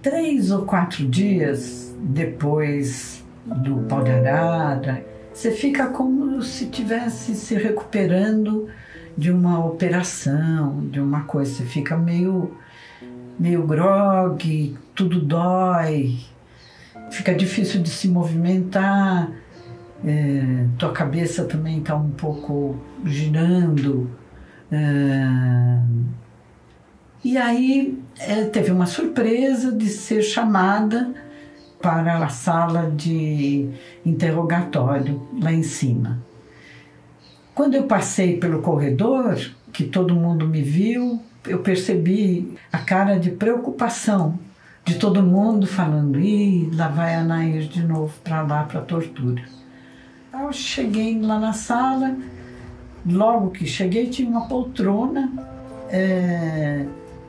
3 ou 4 dias depois do pau de arara, você fica como se estivesse se recuperando de uma operação, de uma coisa. Você fica meio grogue, tudo dói, fica difícil de se movimentar, tua cabeça também está um pouco girando. E aí teve uma surpresa de ser chamada para a sala de interrogatório lá em cima. Quando eu passei pelo corredor, que todo mundo me viu, eu percebi a cara de preocupação de todo mundo falando: ih, lá vai a Nair de novo para lá, para a tortura. Eu cheguei lá na sala, logo que cheguei tinha uma poltrona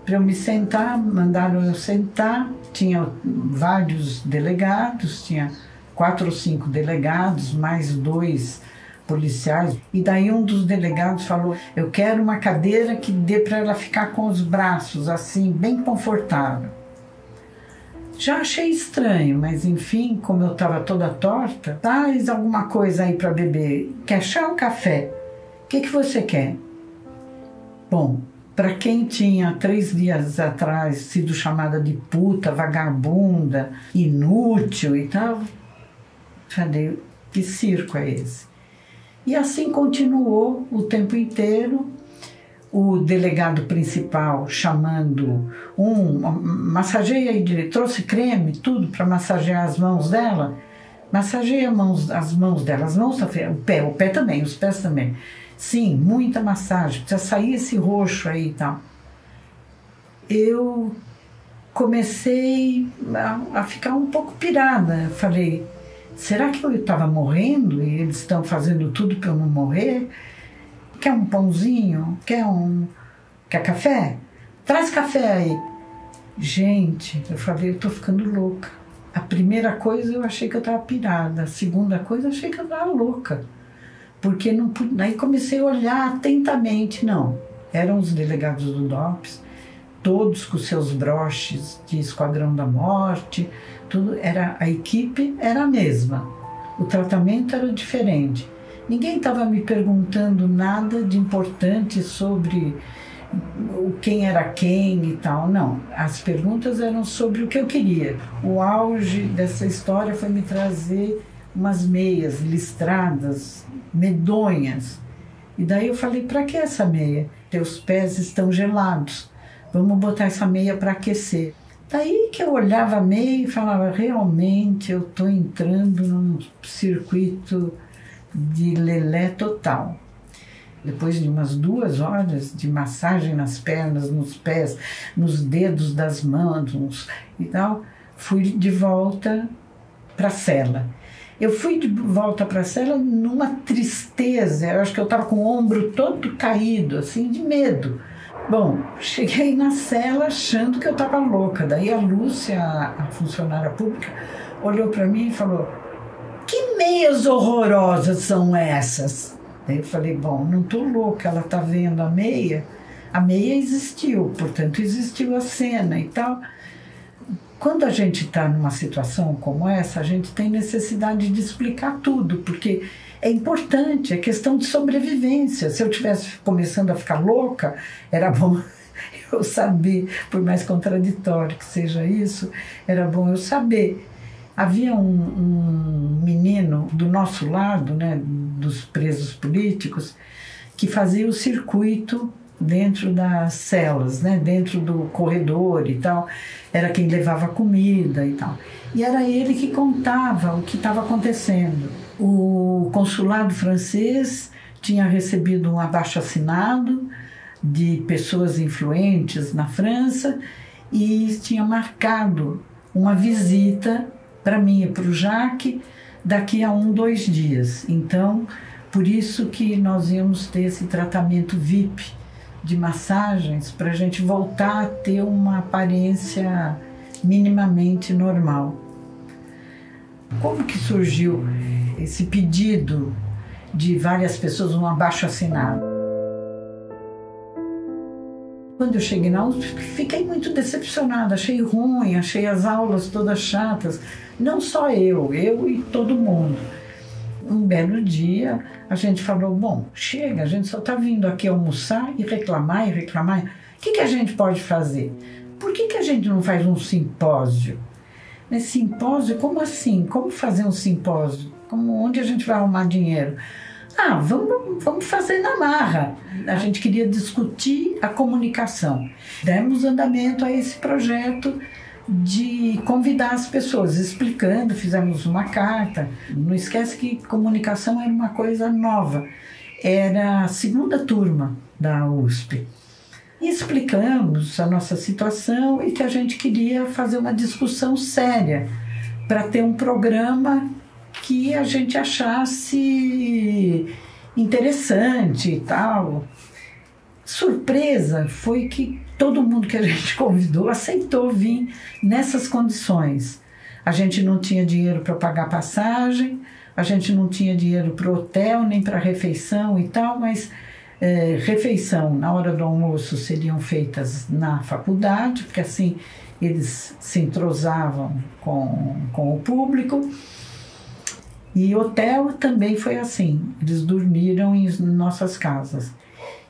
para eu me sentar, mandaram eu sentar, tinha vários delegados, tinha 4 ou 5 delegados, mais 2 policiais, e daí um dos delegados falou: eu quero uma cadeira que dê para ela ficar com os braços assim, bem confortável. Já achei estranho, mas enfim, como eu estava toda torta, traz alguma coisa aí para beber, quer chá ou café? O que você quer? Bom, para quem tinha 3 dias atrás sido chamada de puta, vagabunda, inútil e tal, falei: que circo é esse? E assim continuou o tempo inteiro. O delegado principal chamando massageia aí, trouxe creme, tudo para massagear as mãos dela. Massageia as mãos dela, as mãos, o pé também, os pés também. Sim, muita massagem, precisa sair esse roxo aí e tal. Eu comecei a ficar um pouco pirada. Falei: será que eu estava morrendo e eles estão fazendo tudo para eu não morrer? Quer um pãozinho? Quer café? Traz café aí. Gente, eu falei: eu tô ficando louca. A primeira coisa eu achei que eu estava pirada. A segunda coisa eu achei que eu estava louca. Porque não pude. Aí comecei a olhar atentamente. Não, eram os delegados do DOPS, todos com seus broches de Esquadrão da Morte, tudo a equipe era a mesma, o tratamento era diferente. Ninguém estava me perguntando nada de importante sobre quem era quem e tal, não. As perguntas eram sobre o que eu queria. O auge dessa história foi me trazer umas meias listradas, medonhas. E daí eu falei: para que essa meia? Teus pés estão gelados, vamos botar essa meia para aquecer. Daí que eu olhava a meia e falava: realmente eu estou entrando num circuito de lelé total. Depois de umas 2 horas de massagem nas pernas, nos pés, nos dedos das mãos e tal, fui de volta para a cela. Eu fui de volta para a cela numa tristeza, eu acho que eu estava com o ombro todo caído, assim, de medo. Bom, cheguei na cela achando que eu estava louca. Daí a Lúcia, a funcionária pública, olhou para mim e falou: que meias horrorosas são essas? Daí eu falei: bom, não estou louca, ela está vendo a meia existiu, portanto existiu a cena e tal. Quando a gente está numa situação como essa, a gente tem necessidade de explicar tudo, porque é importante, é questão de sobrevivência. Se eu estivesse começando a ficar louca, era bom eu saber, por mais contraditório que seja isso, era bom eu saber. Havia um menino do nosso lado, né, dos presos políticos, que fazia o circuito dentro das celas, né, dentro do corredor e tal, era quem levava comida e tal. E era ele que contava o que estava acontecendo. O consulado francês tinha recebido um abaixo-assinado de pessoas influentes na França e tinha marcado uma visita para mim e para o Jacques daqui a 1, 2 dias. Então, por isso que nós íamos ter esse tratamento VIP de massagens para a gente voltar a ter uma aparência minimamente normal. Como que surgiu esse pedido de várias pessoas, um abaixo-assinado? Quando eu cheguei na USP, fiquei muito decepcionada, achei ruim, achei as aulas todas chatas. Não só eu e todo mundo. Um belo dia, a gente falou, bom, chega, a gente só está vindo aqui almoçar e reclamar e reclamar. O que a gente pode fazer? Por que a gente não faz um simpósio? Mas simpósio, como assim? Como fazer um simpósio? Onde a gente vai arrumar dinheiro? Ah, vamos fazer na marra. A gente queria discutir a comunicação. Demos andamento a esse projeto de convidar as pessoas, explicando, fizemos uma carta. Não esquece que comunicação era uma coisa nova. Era a segunda turma da USP. E explicamos a nossa situação e que a gente queria fazer uma discussão séria para ter um programa que a gente achasse interessante e tal. Surpresa foi que todo mundo que a gente convidou aceitou vir nessas condições. A gente não tinha dinheiro para pagar passagem, a gente não tinha dinheiro para o hotel, nem para refeição e tal, mas refeição na hora do almoço seriam feitas na faculdade, porque assim eles se entrosavam com o público. E hotel também foi assim, eles dormiram em nossas casas.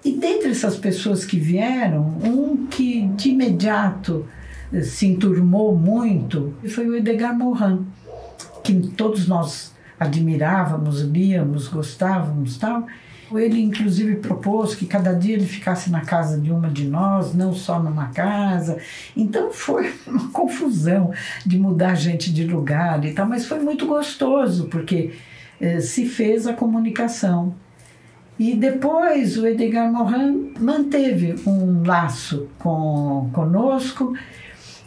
E dentre essas pessoas que vieram, um que de imediato se enturmou muito foi o Edgar Morin, que todos nós admirávamos, líamos, gostávamos, tal. Ele inclusive propôs que cada dia ele ficasse na casa de uma de nós, não só numa casa. Então foi uma confusão de mudar gente de lugar e tal, mas foi muito gostoso, porque se fez a comunicação. E depois o Edgar Morin manteve um laço conosco,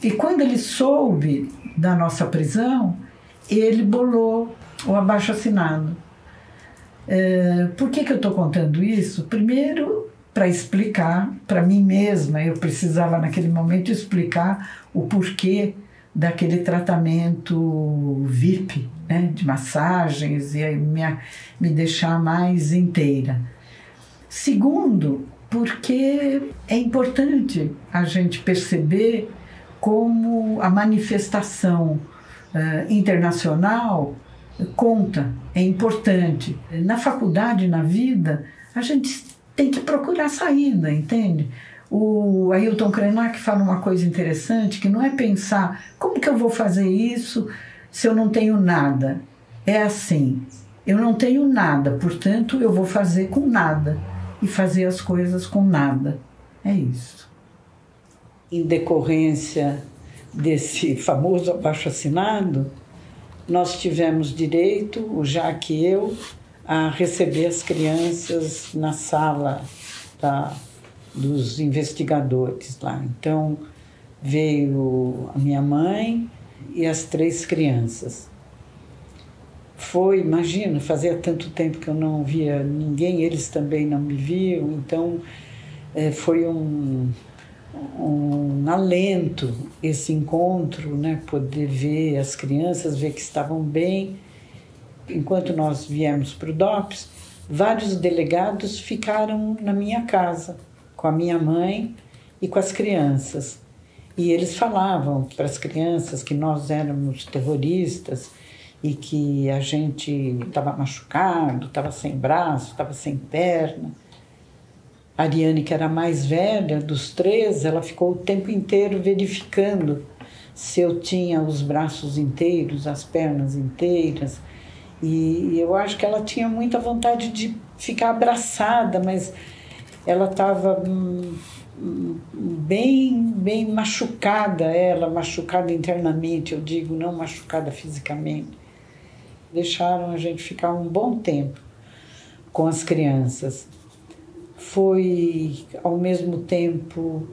e quando ele soube da nossa prisão, ele bolou o abaixo-assinado. Por que eu estou contando isso? Primeiro, para explicar para mim mesma, eu precisava naquele momento explicar o porquê daquele tratamento VIP, né, de massagens, e aí me deixar mais inteira. Segundo, porque é importante a gente perceber como a manifestação internacional conta, é importante. Na faculdade, na vida, a gente tem que procurar saída, entende? O Ailton Krenak fala uma coisa interessante, que não é pensar como que eu vou fazer isso se eu não tenho nada. É assim, eu não tenho nada, portanto eu vou fazer com nada e fazer as coisas com nada. É isso. Em decorrência desse famoso abaixo-assinado, nós tivemos direito, o Jacques e eu, a receber as crianças na sala dos investigadores lá. Então, veio a minha mãe e as 3 crianças. Imagina, fazia tanto tempo que eu não via ninguém, eles também não me viam, então foi um alento esse encontro, né? Poder ver as crianças, ver que estavam bem. Enquanto nós viemos para o DOPS, vários delegados ficaram na minha casa, com a minha mãe e com as crianças. E eles falavam para as crianças que nós éramos terroristas e que a gente estava machucado, estava sem braço, estava sem perna. A Ariane, que era a mais velha dos 3, ela ficou o tempo inteiro verificando se eu tinha os braços inteiros, as pernas inteiras. E eu acho que ela tinha muita vontade de ficar abraçada, mas ela estava bem machucada, machucada internamente, eu digo, não machucada fisicamente. Deixaram a gente ficar um bom tempo com as crianças. Foi, ao mesmo tempo,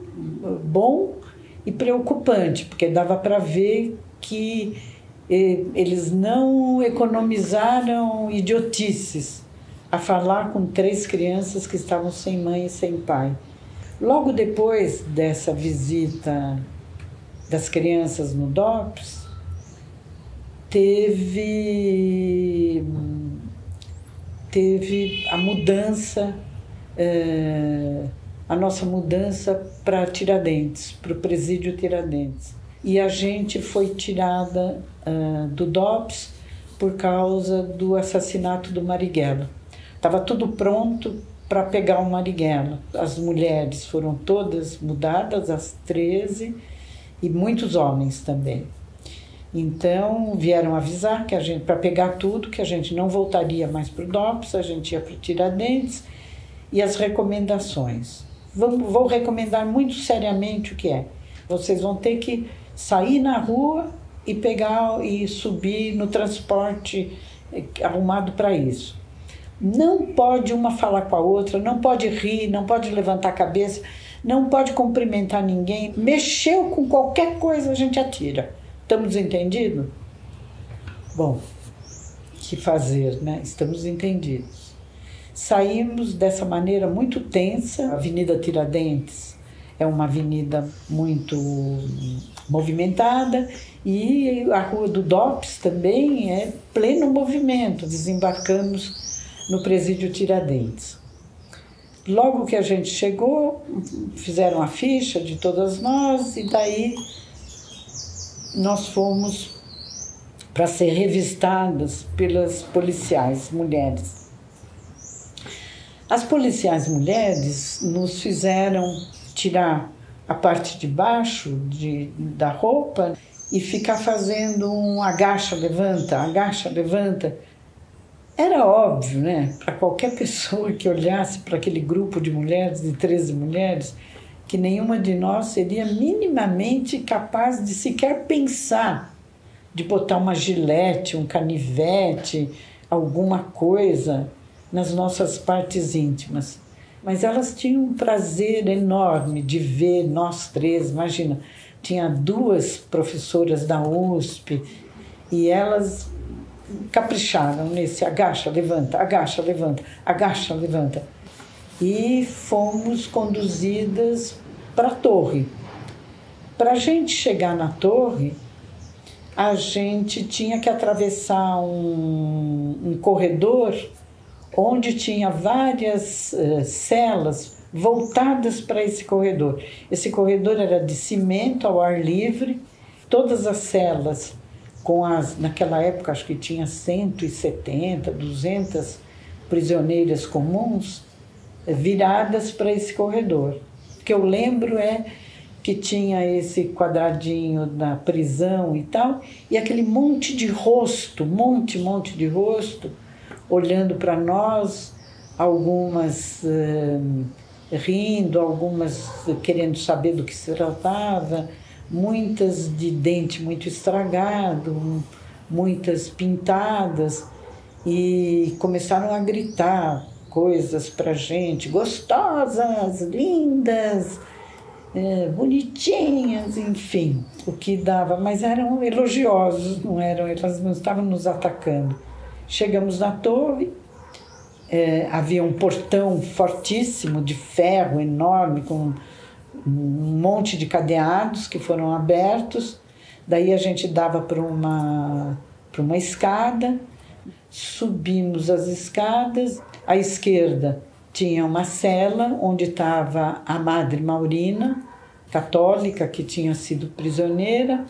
bom e preocupante, porque dava para ver que eles não economizaram idiotices a falar com 3 crianças que estavam sem mãe e sem pai. Logo depois dessa visita das crianças no DOPS, teve a mudança a nossa mudança para Tiradentes, para o presídio Tiradentes. E a gente foi tirada do DOPS por causa do assassinato do Marighella. Estava tudo pronto para pegar o Marighella. As mulheres foram todas mudadas, as 13, e muitos homens também. Então vieram avisar que a gente, para pegar tudo, que a gente não voltaria mais para o DOPS, a gente ia para o Tiradentes. E as recomendações. Vou recomendar muito seriamente o que é. Vocês vão ter que sair na rua e pegar e subir no transporte arrumado para isso. Não pode uma falar com a outra, não pode rir, não pode levantar a cabeça, não pode cumprimentar ninguém. Mexeu com qualquer coisa, a gente atira. Estamos entendidos? Bom, o que fazer, né? Estamos entendidos. Saímos dessa maneira muito tensa. A Avenida Tiradentes é uma avenida muito movimentada e a Rua do DOPS também é pleno movimento. Desembarcamos no presídio Tiradentes. Logo que a gente chegou, fizeram a ficha de todas nós e daí nós fomos para ser revistadas pelas policiais mulheres. As policiais mulheres nos fizeram tirar a parte de baixo da roupa e ficar fazendo um agacha, levanta. Era óbvio, né, para qualquer pessoa que olhasse para aquele grupo de mulheres, de 13 mulheres, que nenhuma de nós seria minimamente capaz de sequer pensar de botar uma gilete, um canivete, alguma coisa nas nossas partes íntimas. Mas elas tinham um prazer enorme de ver nós 3, imagina, tinha 2 professoras da USP e elas capricharam nesse agacha, levanta, agacha, levanta, agacha, levanta. E fomos conduzidas para a torre. Para a gente chegar na torre, a gente tinha que atravessar um corredor onde tinha várias celas voltadas para esse corredor. Esse corredor era de cimento ao ar livre, todas as celas naquela época acho que tinha 170, 200 prisioneiras comuns viradas para esse corredor. O que eu lembro é que tinha esse quadradinho da prisão e tal, e aquele monte de rosto, monte de rosto, olhando para nós, algumas rindo, algumas querendo saber do que se tratava, muitas de dente muito estragado, muitas pintadas, e começaram a gritar coisas para gente, gostosas, lindas, bonitinhas, enfim, o que dava, mas eram elogiosos, não eram, elas não estavam nos atacando. Chegamos na torre, havia um portão fortíssimo de ferro enorme com um monte de cadeados que foram abertos. Daí a gente dava para uma escada, subimos as escadas. À esquerda tinha uma cela onde estava a Madre Maurina, católica, que tinha sido prisioneira,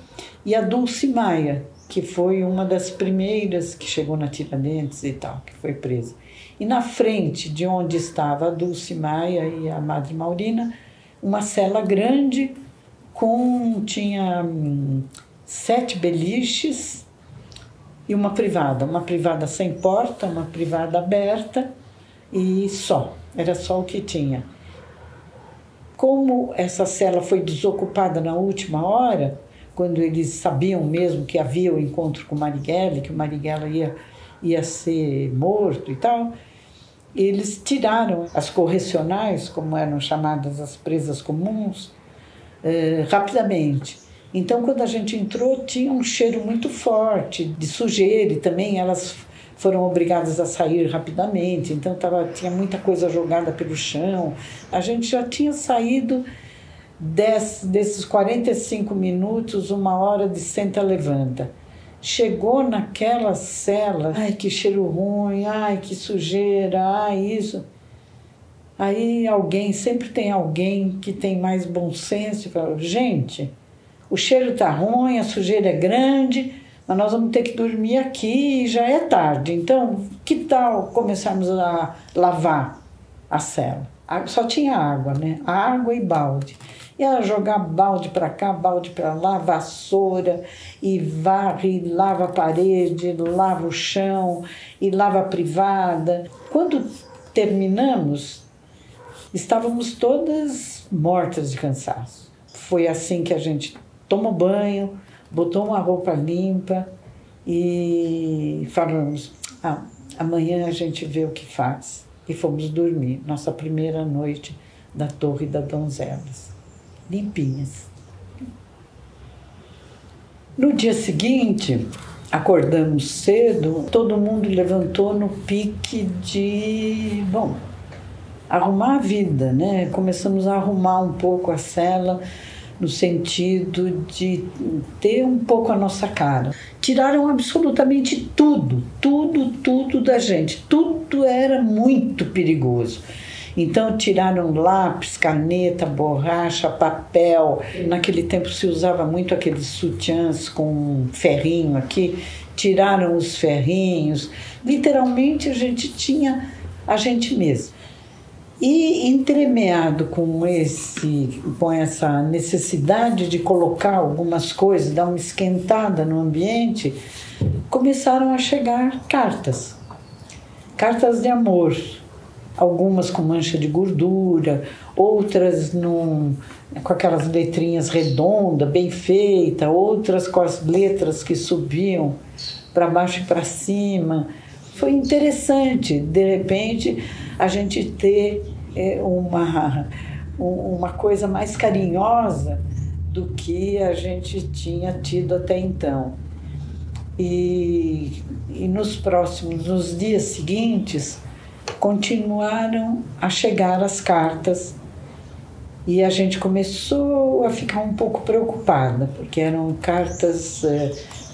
e a Dulce Maia, que foi uma das primeiras que chegou na Tiradentes e tal, que foi presa. E na frente de onde estava a Dulce Maia e a Madre Maurina, uma cela grande tinha 7 beliches e uma privada sem porta, uma privada aberta e era só o que tinha. Como essa cela foi desocupada na última hora, quando eles sabiam mesmo que havia o encontro com o Marighella, que o Marighella ia ser morto e tal, eles tiraram as correcionais, como eram chamadas as presas comuns, rapidamente. Então, quando a gente entrou, tinha um cheiro muito forte de sujeira e também elas foram obrigadas a sair rapidamente. Então, tinha muita coisa jogada pelo chão. A gente já tinha saído desses 45 minutos, 1 hora de senta-levanta. Chegou naquela cela, ai, que cheiro ruim, ai, que sujeira, ai, isso. Aí sempre tem alguém que tem mais bom senso e fala, gente, o cheiro tá ruim, a sujeira é grande, mas nós vamos ter que dormir aqui e já é tarde. Então, que tal começarmos a lavar a cela? Só tinha água, né? Água e balde. E ela jogar balde para cá, balde para lá, vassoura, e varre, e lava a parede, lava o chão, e lava a privada. Quando terminamos, estávamos todas mortas de cansaço. Foi assim que a gente tomou banho, botou uma roupa limpa e falamos, amanhã a gente vê o que faz. E fomos dormir, nossa primeira noite da Torre das Donzelas, limpinhas. No dia seguinte, acordamos cedo, todo mundo levantou no pique de, arrumar a vida, né? Começamos a arrumar um pouco a cela, no sentido de ter um pouco a nossa cara. Tiraram absolutamente tudo da gente. Tudo era muito perigoso. Então tiraram lápis, caneta, borracha, papel. Naquele tempo se usava muito aqueles sutiãs com ferrinho aqui. Tiraram os ferrinhos. Literalmente a gente tinha a gente mesmo. E entremeado com essa necessidade de colocar algumas coisas, dar uma esquentada no ambiente, começaram a chegar cartas de amor, algumas com mancha de gordura, outras com aquelas letrinhas redondas, bem feitas, outras com as letras que subiam para baixo e para cima. Foi interessante, de repente, a gente ter uma coisa mais carinhosa do que a gente tinha tido até então. E nos dias seguintes, continuaram a chegar as cartas e a gente começou a ficar um pouco preocupada, porque eram cartas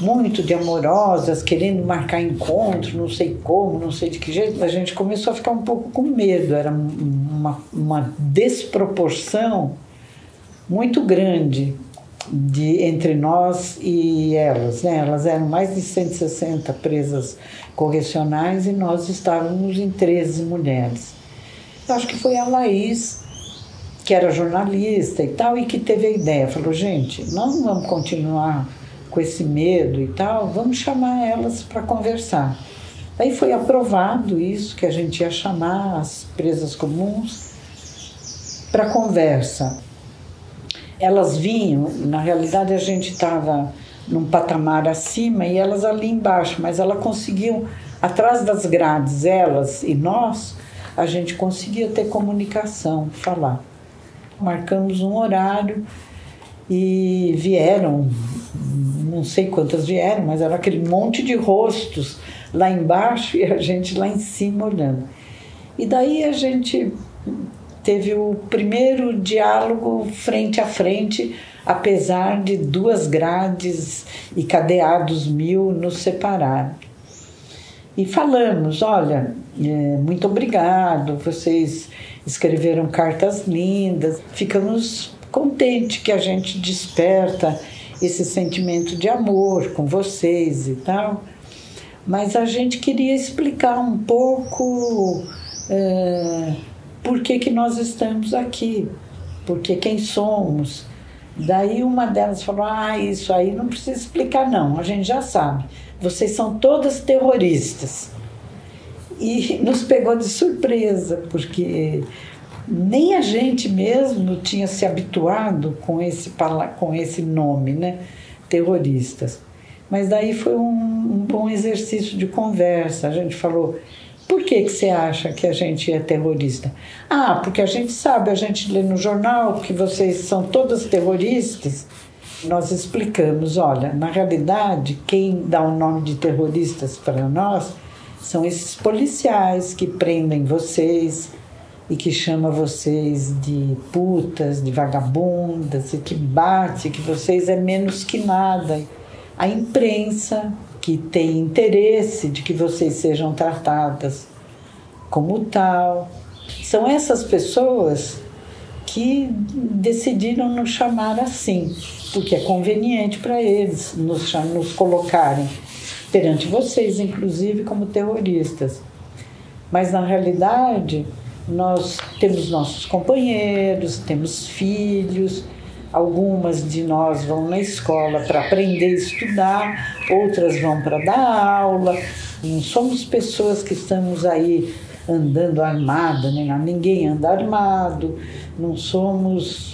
muito de amorosas, querendo marcar encontro, não sei como, não sei de que jeito. A gente começou a ficar um pouco com medo, era uma desproporção muito grande entre nós e elas, né? Elas eram mais de 160 presas correcionais e nós estávamos em 13 mulheres. Eu acho que foi a Laís, que era jornalista e tal, e que teve a ideia, falou, gente, nós não vamos continuar com esse medo e tal, vamos chamar elas para conversar. Aí foi aprovado isso, que a gente ia chamar as presas comuns para conversa. Elas vinham, na realidade a gente estava num patamar acima e elas ali embaixo, mas elas conseguiam, atrás das grades, elas e nós, a gente conseguia ter comunicação, falar. Marcamos um horário e vieram, não sei quantas vieram, mas era aquele monte de rostos lá embaixo e a gente lá em cima olhando. E daí a gente teve o primeiro diálogo frente a frente, apesar de 2 grades e cadeados 1000 nos separaram. E falamos, olha, muito obrigado, vocês escreveram cartas lindas, ficamos contentes que a gente desperta esse sentimento de amor com vocês e tal, mas a gente queria explicar um pouco por que nós estamos aqui, porque quem somos. Daí uma delas falou, isso aí não precisa explicar não, a gente já sabe, vocês são todas terroristas. E nos pegou de surpresa, porque nem a gente mesmo tinha se habituado com esse nome, né? Terroristas. Mas daí foi um bom exercício de conversa. A gente falou, por que você acha que a gente é terrorista? Porque a gente sabe, a gente lê no jornal que vocês são todas terroristas. Nós explicamos, olha, na realidade, quem dá o nome de terroristas para nós são esses policiais que prendem vocês e que chamam vocês de putas, de vagabundas, e que bate, que vocês é menos que nada. A imprensa que tem interesse de que vocês sejam tratadas como tal. São essas pessoas que decidiram nos chamar assim, porque é conveniente para eles nos colocarem perante vocês, inclusive, como terroristas. Mas, na realidade, nós temos nossos companheiros, temos filhos, algumas de nós vão na escola para aprender a estudar, outras vão para dar aula. Não somos pessoas que estamos aí andando armada, né? Ninguém anda armado, não somos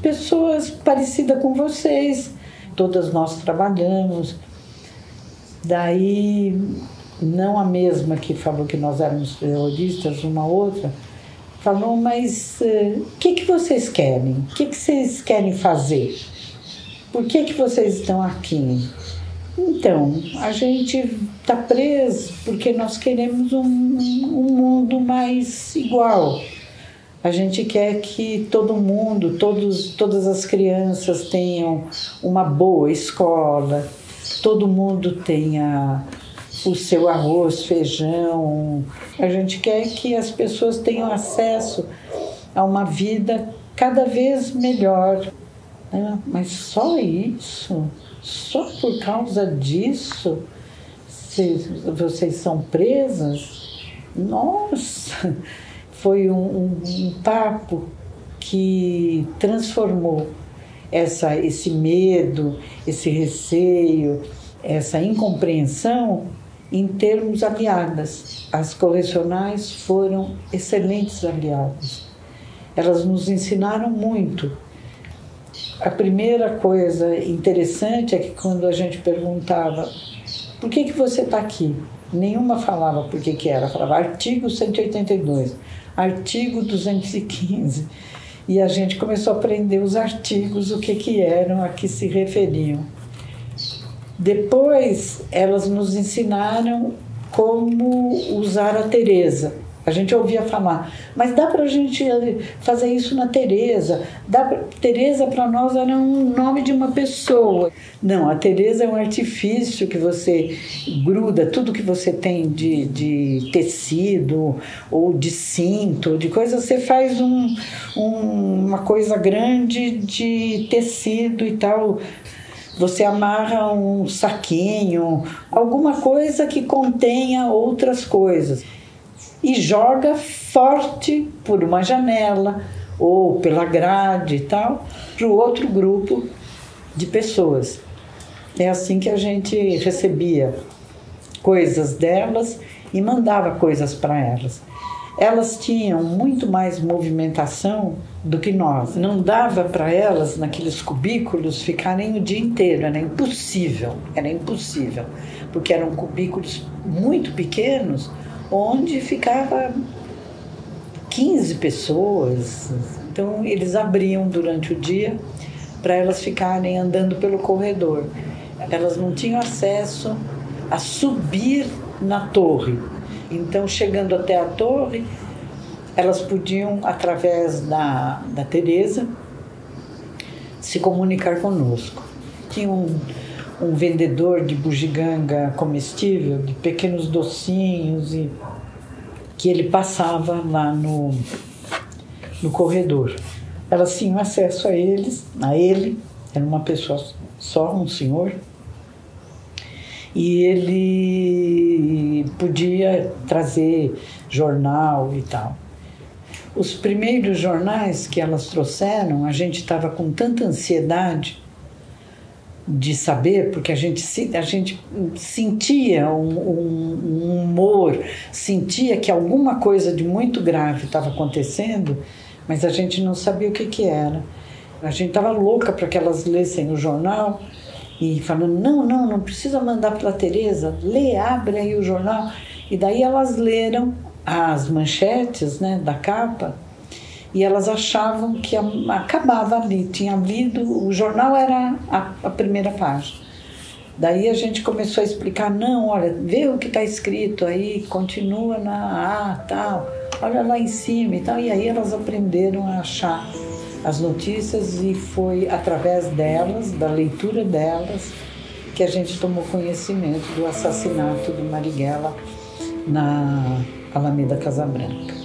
pessoas parecidas com vocês, todas nós trabalhamos. Daí, não a mesma que falou que nós éramos terroristas, uma outra, falou, mas o que vocês querem? O que vocês querem fazer? Por que vocês estão aqui? Então, a gente está preso porque nós queremos um mundo mais igual. A gente quer que todo mundo, todas as crianças tenham uma boa escola, todo mundo tenha o seu arroz, feijão. A gente quer que as pessoas tenham acesso a uma vida cada vez melhor. Mas só isso? Só por causa disso vocês são presas? Nossa! Foi um papo que transformou esse medo, esse receio, essa incompreensão em termos aliadas. As correcionais foram excelentes aliadas. Elas nos ensinaram muito. A primeira coisa interessante é que quando a gente perguntava por que você está aqui? Nenhuma falava por que era, falava artigo 182, artigo 215. E a gente começou a aprender os artigos, o que eram, a que se referiam. Depois, elas nos ensinaram como usar a Teresa. A gente ouvia falar, mas dá para a gente fazer isso na Teresa. Teresa para nós era um nome de uma pessoa. Não, a Teresa é um artifício que você gruda tudo que você tem de tecido ou de cinto, de coisa, você faz uma coisa grande de tecido e tal. Você amarra um saquinho, alguma coisa que contenha outras coisas. E joga forte por uma janela ou pela grade e tal, para o outro grupo de pessoas. É assim que a gente recebia coisas delas e mandava coisas para elas. Elas tinham muito mais movimentação do que nós. Não dava para elas, naqueles cubículos, ficarem o dia inteiro. Era impossível, porque eram cubículos muito pequenos, onde ficava 15 pessoas. Então, eles abriam durante o dia para elas ficarem andando pelo corredor. Elas não tinham acesso a subir na torre. Então, chegando até a torre, elas podiam, através da Teresa, se comunicar conosco. Tinha um vendedor de bugiganga comestível, de pequenos docinhos, e que ele passava lá no corredor. Elas tinham acesso a ele, era uma pessoa só, um senhor, e ele podia trazer jornal e tal. Os primeiros jornais que elas trouxeram, a gente estava com tanta ansiedade de saber, porque a gente sentia um humor, sentia que alguma coisa de muito grave estava acontecendo, mas a gente não sabia o que era. A gente estava louca para que elas lessem o jornal e falando, não precisa mandar para a Teresa, abre aí o jornal. E daí elas leram as manchetes, né, da capa, e elas achavam que acabava ali, tinha lido, o jornal era a primeira página. Daí a gente começou a explicar, não, olha, vê o que está escrito aí, continua na A, tal, olha lá em cima e tal. E aí elas aprenderam a achar as notícias e foi através delas, da leitura delas, que a gente tomou conhecimento do assassinato do Marighella na Alameda Casa Branca.